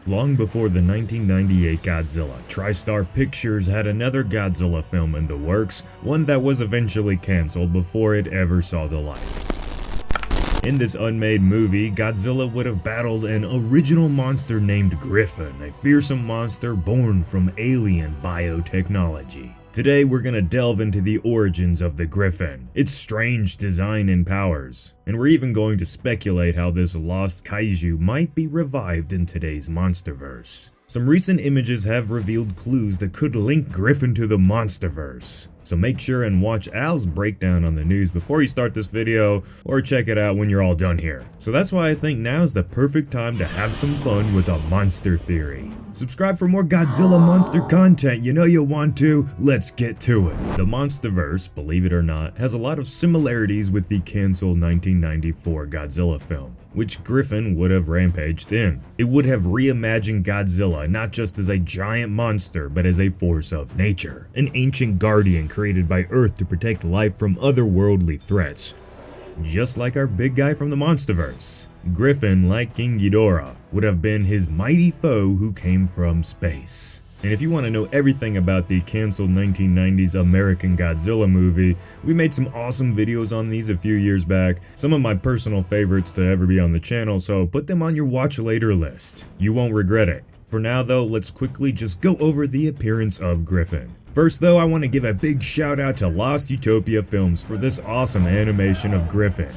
Long before the 1998 Godzilla, TriStar Pictures had another Godzilla film in the works, one that was eventually cancelled before it ever saw the light. In this unmade movie, Godzilla would have battled an original monster named Gryphon, a fearsome monster born from alien biotechnology. Today we're gonna delve into the origins of the Gryphon, its strange design and powers, and we're even going to speculate how this lost kaiju might be revived in today's monsterverse. Some recent images have revealed clues that could link Gryphon to the monsterverse, so make sure and watch Al's breakdown on the news before you start this video, or check it out when you're all done here. So that's why I think now's the perfect time to have some fun with a monster theory. Subscribe for more Godzilla monster content, you know you want to. Let's get to it. The monsterverse, believe it or not, has a lot of similarities with the cancelled 1994 Godzilla film, which Gryphon would have rampaged in. It would have reimagined Godzilla not just as a giant monster, but as a force of nature, an ancient guardian created by Earth to protect life from otherworldly threats, just like our big guy from the monsterverse. Gryphon, like King Ghidorah, would have been his mighty foe who came from space. And if you want to know everything about the cancelled 1990s American Godzilla movie, we made some awesome videos on these a few years back, some of my personal favorites to ever be on the channel, so put them on your watch later list. You won't regret it. For now though, let's quickly just go over the appearance of Gryphon. First though, I want to give a big shout out to Lost Utopia Films for this awesome animation of Gryphon,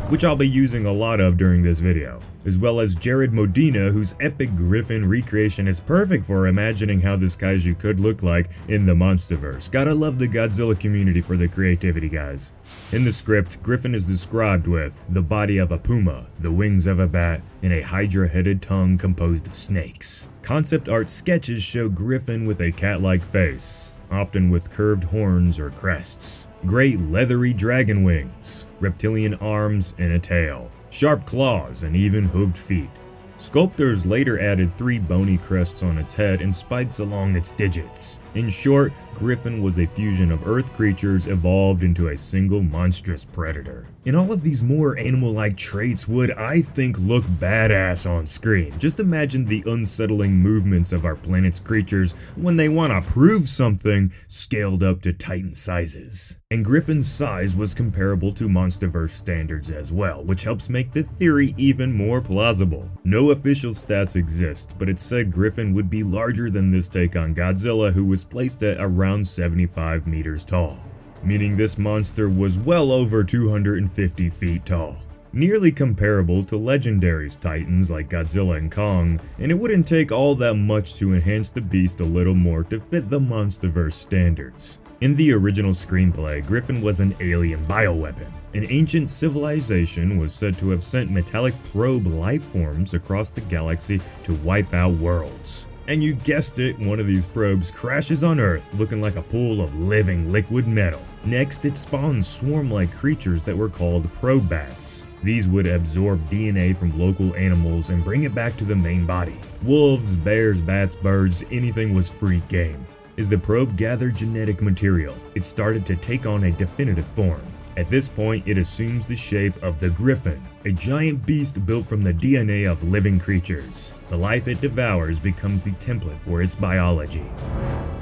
which I'll be using a lot of during this video, as well as Jared Modina, whose epic Gryphon recreation is perfect for imagining how this kaiju could look like in the monsterverse. Gotta love the Godzilla community for the creativity, guys. In the script, Gryphon is described with the body of a puma, the wings of a bat, and a hydra-headed tongue composed of snakes. Concept art sketches show Gryphon with a cat-like face, often with curved horns or crests, great leathery dragon wings, reptilian arms and a tail, sharp claws, and even hooved feet. Sculptors later added 3 bony crests on its head and spikes along its digits. In short, Gryphon was a fusion of Earth creatures evolved into a single monstrous predator. And all of these more animal-like traits would, I think, look badass on screen. Just imagine the unsettling movements of our planet's creatures when they want to prove something, scaled up to titan sizes. And Gryphon's size was comparable to monsterverse standards as well, which helps make the theory even more plausible. No official stats exist, but it's said Gryphon would be larger than this take on Godzilla, who was placed at around 75 meters tall, meaning this monster was well over 250 feet tall, nearly comparable to Legendary's titans like Godzilla and Kong, and it wouldn't take all that much to enhance the beast a little more to fit the monsterverse standards. In the original screenplay, Gryphon was an alien bioweapon. An ancient civilization was said to have sent metallic probe life forms across the galaxy to wipe out worlds. And you guessed it, one of these probes crashes on Earth looking like a pool of living liquid metal. Next, it spawns swarm-like creatures that were called probe bats. These would absorb DNA from local animals and bring it back to the main body. Wolves, bears, bats, birds, anything was free game. As the probe gathered genetic material, it started to take on a definitive form. At this point, it assumes the shape of the Gryphon, a giant beast built from the DNA of living creatures. The life it devours becomes the template for its biology.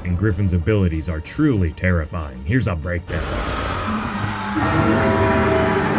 And Gryphon's abilities are truly terrifying. Here's a breakdown.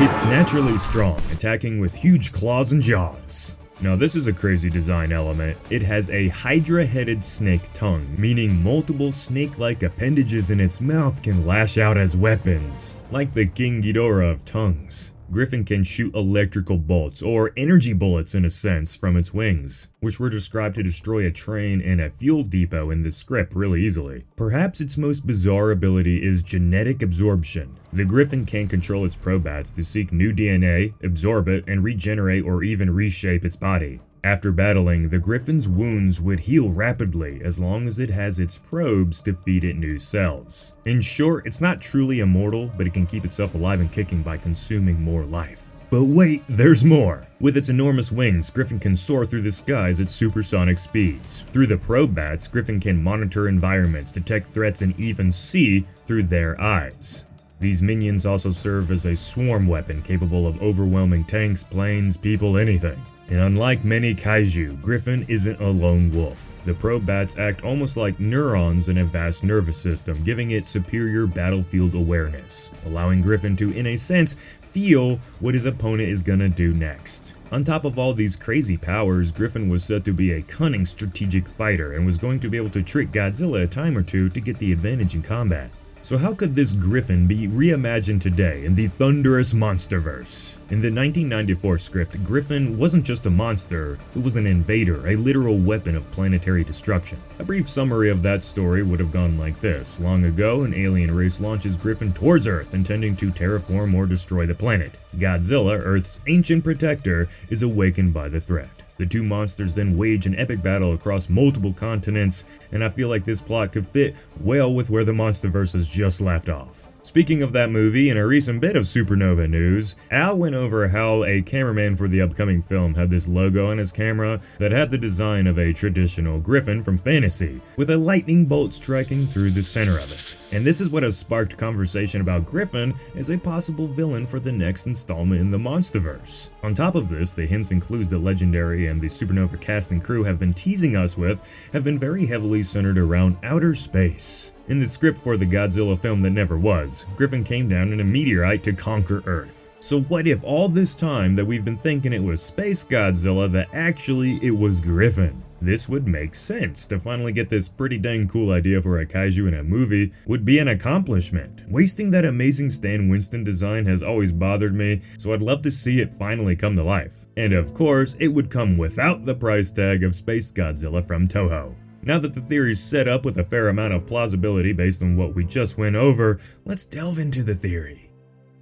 It's naturally strong, attacking with huge claws and jaws. Now this is a crazy design element. It has a hydra-headed snake tongue, meaning multiple snake-like appendages in its mouth can lash out as weapons, like the King Ghidorah of tongues. Gryphon can shoot electrical bolts, or energy bullets in a sense, from its wings, which were described to destroy a train and a fuel depot in the script really easily. Perhaps its most bizarre ability is genetic absorption. The Gryphon can control its probats to seek new DNA, absorb it, and regenerate or even reshape its body. After battling, the Gryphon's wounds would heal rapidly as long as it has its probes to feed it new cells. In short, it's not truly immortal, but it can keep itself alive and kicking by consuming more life. But wait, there's more! With its enormous wings, Gryphon can soar through the skies at supersonic speeds. Through the probe bats, Gryphon can monitor environments, detect threats, and even see through their eyes. These minions also serve as a swarm weapon capable of overwhelming tanks, planes, people, anything. And unlike many kaiju, Gryphon isn't a lone wolf. The probe bats act almost like neurons in a vast nervous system, giving it superior battlefield awareness, allowing Gryphon to, in a sense, feel what his opponent is gonna do next. On top of all these crazy powers, Gryphon was said to be a cunning strategic fighter and was going to be able to trick Godzilla a time or two to get the advantage in combat. So how could this Gryphon be reimagined today in the thunderous monsterverse? In the 1994 script, Gryphon wasn't just a monster, it was an invader, a literal weapon of planetary destruction. A brief summary of that story would have gone like this. Long ago, an alien race launches Gryphon towards Earth, intending to terraform or destroy the planet. Godzilla, Earth's ancient protector, is awakened by the threat. The two monsters then wage an epic battle across multiple continents, and I feel like this plot could fit well with where the Monsterverse has just left off. Speaking of that movie, in a recent bit of Supernova news, Al went over how a cameraman for the upcoming film had this logo on his camera that had the design of a traditional Gryphon from fantasy, with a lightning bolt striking through the center of it. And this is what has sparked conversation about Gryphon as a possible villain for the next installment in the Monsterverse. On top of this, the hints and clues that Legendary and the Supernova cast and crew have been teasing us with have been very heavily centered around outer space. In the script for the Godzilla film that never was, Gryphon came down in a meteorite to conquer Earth. So what if all this time that we've been thinking it was Space Godzilla that actually it was Gryphon? This would make sense. To finally get this pretty dang cool idea for a kaiju in a movie would be an accomplishment. Wasting that amazing Stan Winston design has always bothered me, so I'd love to see it finally come to life. And of course, it would come without the price tag of Space Godzilla from Toho. Now that the theory's set up with a fair amount of plausibility based on what we just went over, let's delve into the theory.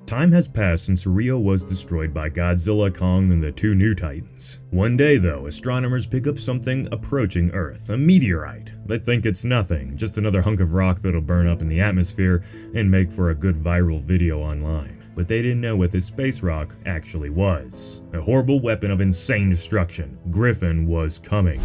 Time has passed since Rio was destroyed by Godzilla, Kong, and the two new titans. One day though, astronomers pick up something approaching Earth, a meteorite. They think it's nothing, just another hunk of rock that'll burn up in the atmosphere and make for a good viral video online. But they didn't know what this space rock actually was. A horrible weapon of insane destruction. Gryphon was coming.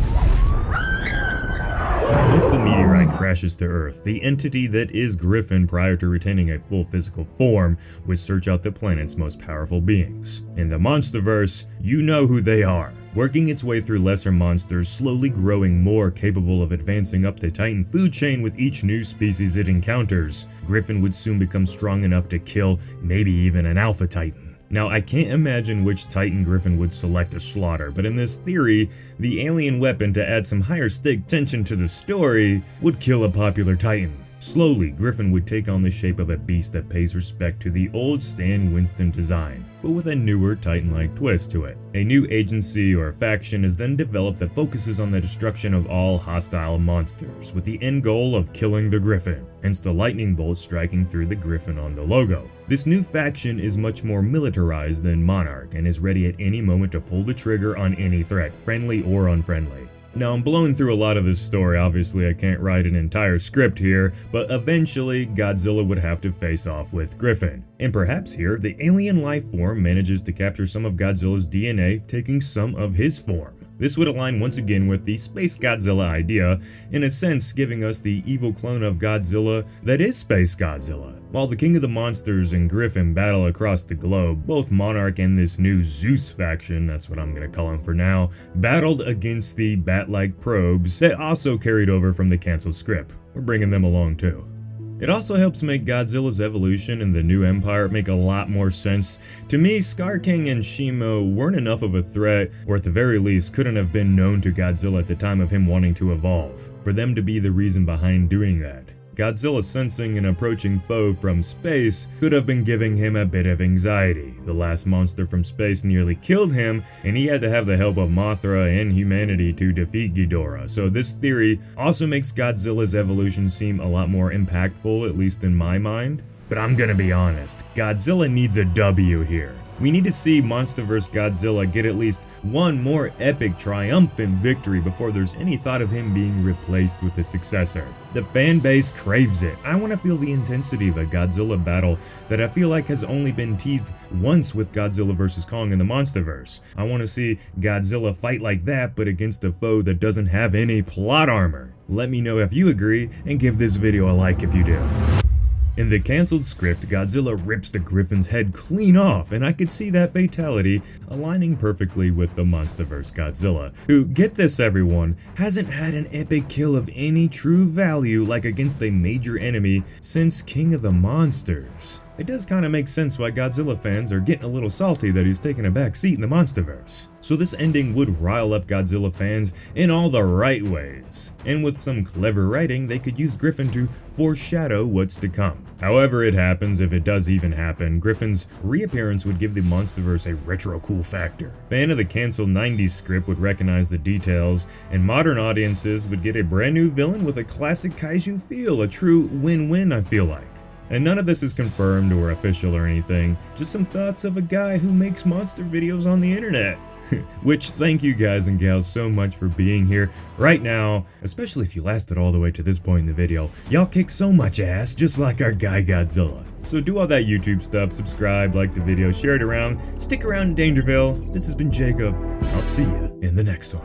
Once the meteorite crashes to Earth, the entity that is Gryphon prior to retaining a full physical form would search out the planet's most powerful beings. In the Monsterverse, you know who they are. Working its way through lesser monsters, slowly growing more capable of advancing up the Titan food chain with each new species it encounters, Gryphon would soon become strong enough to kill maybe even an Alpha Titan. Now, I can't imagine which Titan Gryphon would select to slaughter, but in this theory, the alien weapon to add some higher stake tension to the story would kill a popular Titan. Slowly, Gryphon would take on the shape of a beast that pays respect to the old Stan Winston design, but with a newer Titan-like twist to it. A new agency or faction is then developed that focuses on the destruction of all hostile monsters, with the end goal of killing the Gryphon, hence the lightning bolt striking through the Gryphon on the logo. This new faction is much more militarized than Monarch and is ready at any moment to pull the trigger on any threat, friendly or unfriendly. Now, I'm blowing through a lot of this story, obviously I can't write an entire script here, but eventually Godzilla would have to face off with Gryphon. And perhaps here, the alien life form manages to capture some of Godzilla's DNA, taking some of his form. This would align once again with the Space Godzilla idea, in a sense giving us the evil clone of Godzilla that is Space Godzilla. While the King of the Monsters and Gryphon battle across the globe, both Monarch and this new Zeus faction, that's what I'm gonna call him for now, battled against the bat-like probes that also carried over from the canceled script. We're bringing them along too. It also helps make Godzilla's evolution in the new empire make a lot more sense. To me, Scar King and Shimo weren't enough of a threat, or at the very least couldn't have been known to Godzilla at the time of him wanting to evolve, for them to be the reason behind doing that. Godzilla sensing an approaching foe from space could have been giving him a bit of anxiety. The last monster from space nearly killed him, and he had to have the help of Mothra and humanity to defeat Ghidorah, so this theory also makes Godzilla's evolution seem a lot more impactful, at least in my mind. But I'm gonna be honest, Godzilla needs a W here. We need to see Monsterverse Godzilla get at least one more epic, triumphant victory before there's any thought of him being replaced with a successor. The fan base craves it. I want to feel the intensity of a Godzilla battle that I feel like has only been teased once with Godzilla vs. Kong in the Monsterverse. I want to see Godzilla fight like that, but against a foe that doesn't have any plot armor. Let me know if you agree, and give this video a like if you do. In the cancelled script, Godzilla rips the Gryphon's head clean off, and I could see that fatality aligning perfectly with the monsterverse Godzilla, who, get this everyone, hasn't had an epic kill of any true value like against a major enemy since King of the Monsters. It does kinda make sense why Godzilla fans are getting a little salty that he's taking a back seat in the monsterverse. So this ending would rile up Godzilla fans in all the right ways. And with some clever writing, they could use Gryphon to foreshadow what's to come. However it happens, if it does even happen, Gryphon's reappearance would give the monsterverse a retro cool factor. Fan of the cancelled 90s script would recognize the details, and modern audiences would get a brand new villain with a classic kaiju feel, a true win-win I feel like. And none of this is confirmed or official or anything, just some thoughts of a guy who makes monster videos on the internet. Which, thank you guys and gals so much for being here right now, especially if you lasted all the way to this point in the video. Y'all kick so much ass, just like our guy Godzilla. So do all that YouTube stuff, subscribe, like the video, share it around, stick around in Dangerville. This has been Jacob, I'll see you in the next one.